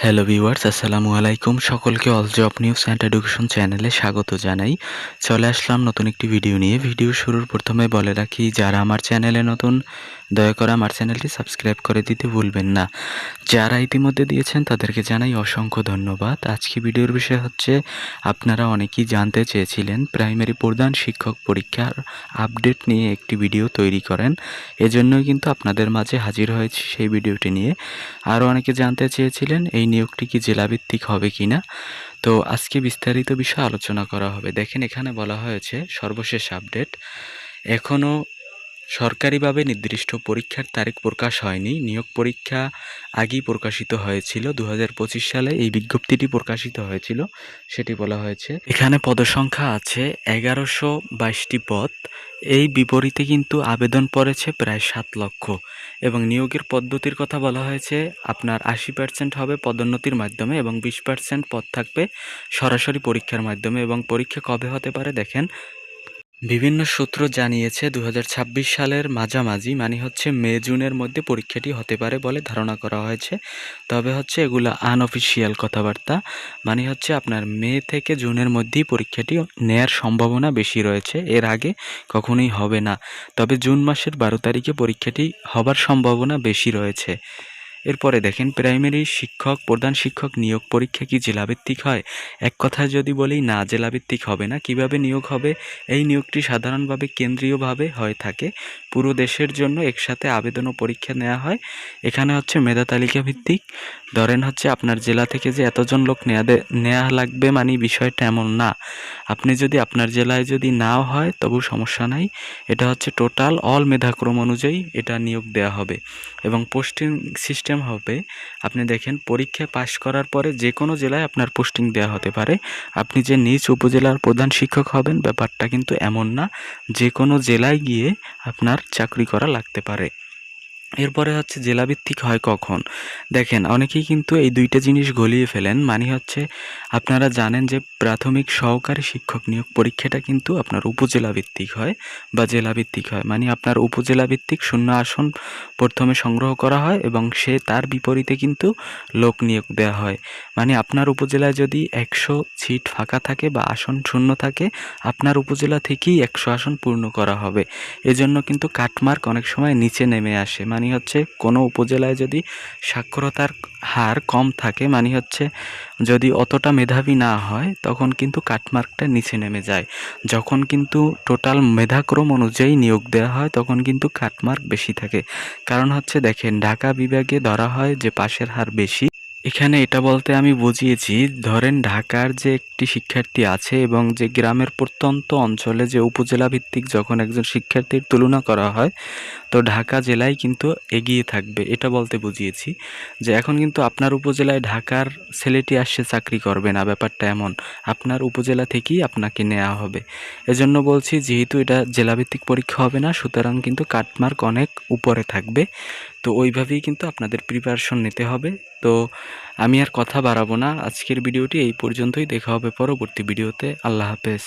Hello viewers, আসসালামু আলাইকুম। সকলকে all job news and education চ্যানেলে স্বাগত জানাই। চলে আসলাম নতুন একটি ভিডিও নিয়ে। ভিডিও শুরুর প্রথমে বলে রাখি, যারা আমার চ্যানেলে নতুন দয়া করে আমার চ্যানেলটি সাবস্ক্রাইব করে দিতে ভুলবেন না। যারা ইতিমধ্যে দিয়েছেন তাদেরকে জানাই অসংখ্য ধন্যবাদ। আজকে ভিডিওর বিষয় হচ্ছে, আপনারা অনেকেই জানতে চেয়েছিলেন প্রাইমারি প্রধান শিক্ষক পরীক্ষার আপডেট নিয়ে একটি ভিডিও তৈরি করেন। এজন্যই কিন্তু আপনাদের মাঝে হাজির হয়েছি সেই ভিডিওটি নিয়ে। আরও অনেকে জানতে চেয়েছিলেন এই নিয়োগটি কি জেলাভিত্তিক হবে কিনা। তো আজকে বিস্তারিত বিষয় আলোচনা করা হবে। দেখেন, এখানে বলা হয়েছে সর্বশেষ আপডেট। এখনও সরকারিভাবে নির্দিষ্ট পরীক্ষার তারিখ প্রকাশ হয়নি। নিয়োগ পরীক্ষা আগেই প্রকাশিত হয়েছিল, 2025 সালে এই বিজ্ঞপ্তিটি প্রকাশিত হয়েছিল, সেটি বলা হয়েছে। এখানে পদসংখ্যা আছে 1122টি পদ। এই বিপরীতে কিন্তু আবেদন পড়েছে প্রায় 7 লক্ষ। এবং নিয়োগের পদ্ধতির কথা বলা হয়েছে, আপনার 80% হবে পদোন্নতির মাধ্যমে এবং 20% পদ থাকবে সরাসরি পরীক্ষার মাধ্যমে। এবং পরীক্ষা কবে হতে পারে দেখেন, বিভিন্ন সূত্র জানিয়েছে 2026 সালের মাঝামাঝি, মানে হচ্ছে মে জুনের মধ্যে পরীক্ষাটি হতে পারে বলে ধারণা করা হয়েছে। তবে হচ্ছে এগুলো আনঅফিসিয়াল কথাবার্তা, মানে হচ্ছে আপনার মে থেকে জুনের মধ্যেই পরীক্ষাটি নেয়ার সম্ভাবনা বেশি রয়েছে, এর আগে কখনোই হবে না। তবে জুন মাসের 12 তারিখে পরীক্ষাটি হবার সম্ভাবনা বেশি রয়েছে। এরপরে দেখেন, প্রাইমারি শিক্ষক প্রধান শিক্ষক নিয়োগ পরীক্ষা কি জেলাভিত্তিক হয়? এক কথায় যদি বলি, না, জেলাভিত্তিক হবে না। কিভাবে নিয়োগ হবে? এই নিয়োগটি সাধারণভাবে কেন্দ্রীয়ভাবে হয়ে থাকে। পুরো দেশের জন্য একসাথে আবেদন ও পরীক্ষা নেওয়া হয়। এখানে হচ্ছে মেধা তালিকা ভিত্তিক। ধরেন হচ্ছে আপনার জেলা থেকে যে এতজন লোক নেওয়া লাগবে, মানে বিষয়টা এমন না। আপনি যদি আপনার জেলায় যদি নাও হয় তবু সমস্যা নাই। এটা হচ্ছে টোটাল অল মেধাক্রম অনুযায়ী এটা নিয়োগ দেওয়া হবে। এবং পোস্টিং সিস্টেম হবে, আপনি দেখেন পরীক্ষায় পাশ করার পরে যে কোনো জেলায় আপনার পোস্টিং দেওয়া হতে পারে। আপনি যে নিজ উপজেলার প্রধান শিক্ষক হবেন ব্যাপারটা কিন্তু এমন না, যে কোনো জেলায় গিয়ে আপনার চাকরি করা লাগতে পারে। এরপরে হচ্ছে জেলাভিত্তিক হয় কখন। দেখেন, অনেকেই কিন্তু এই দুইটা জিনিস গলিয়ে ফেলেন। মানে হচ্ছে, আপনারা জানেন যে প্রাথমিক সহকারী শিক্ষক নিয়োগ পরীক্ষাটা কিন্তু আপনার উপজেলা ভিত্তিক হয় বা জেলাভিত্তিক হয়। মানে আপনার উপজেলা ভিত্তিক শূন্য আসন প্রথমে সংগ্রহ করা হয় এবং তার বিপরীতে কিন্তু লোক নিয়োগ দেওয়া হয়। মানে আপনার উপজেলায় যদি 100 সিট ফাঁকা থাকে বা আসন শূন্য থাকে, আপনার উপজেলা থেকেই 100 আসন পূর্ণ করা হবে। এজন্য কিন্তু কাটমার্ক অনেক সময় নিচে নেমে আসে। মানে হচ্ছে, কোনো উপজেলায় যদি সাক্ষরতার হার কম থাকে, মানে হচ্ছে যদি অতটা মেধাবী না হয়, তখন কিন্তু কাটমার্কটা নিচে নেমে যায়। যখন কিন্তু টোটাল মেধাক্রম অনুযায়ী নিয়োগ দেওয়া হয়, তখন কিন্তু কাটমার্ক বেশি থাকে। কারণ হচ্ছে দেখেন, ঢাকা বিভাগে ধরা হয় যে পাশের হার বেশি। এখানে এটা বলতে আমি বুঝিয়েছি, ধরেন ঢাকার যে একটি শিক্ষার্থী আছে এবং যে গ্রামের প্রত্যন্ত অঞ্চলে যে উপজেলা ভিত্তিক যখন একজন শিক্ষার্থীর তুলনা করা হয়, তো ঢাকা জেলায় কিন্তু এগিয়ে থাকবে, এটা বলতে বুঝিয়েছি। যে এখন কিন্তু আপনার উপজেলায় ঢাকার ছেলেটি আসছে চাকরি করবে না, ব্যাপারটা এমন। আপনার উপজেলা থেকেই আপনাকে নেওয়া হবে। এজন্য বলছি, যেহেতু এটা জেলাভিত্তিক পরীক্ষা হবে না, সুতরাং কিন্তু কাটমার্ক অনেক উপরে থাকবে। তো ওইভাবেই কিন্তু আপনাদের প্রিপারেশন নিতে হবে। তো আমি আর কথা বাড়াবো না, আজকের ভিডিওটি এই পর্যন্তই। দেখা হবে পরবর্তী ভিডিওতে। আল্লাহ হাফেজ।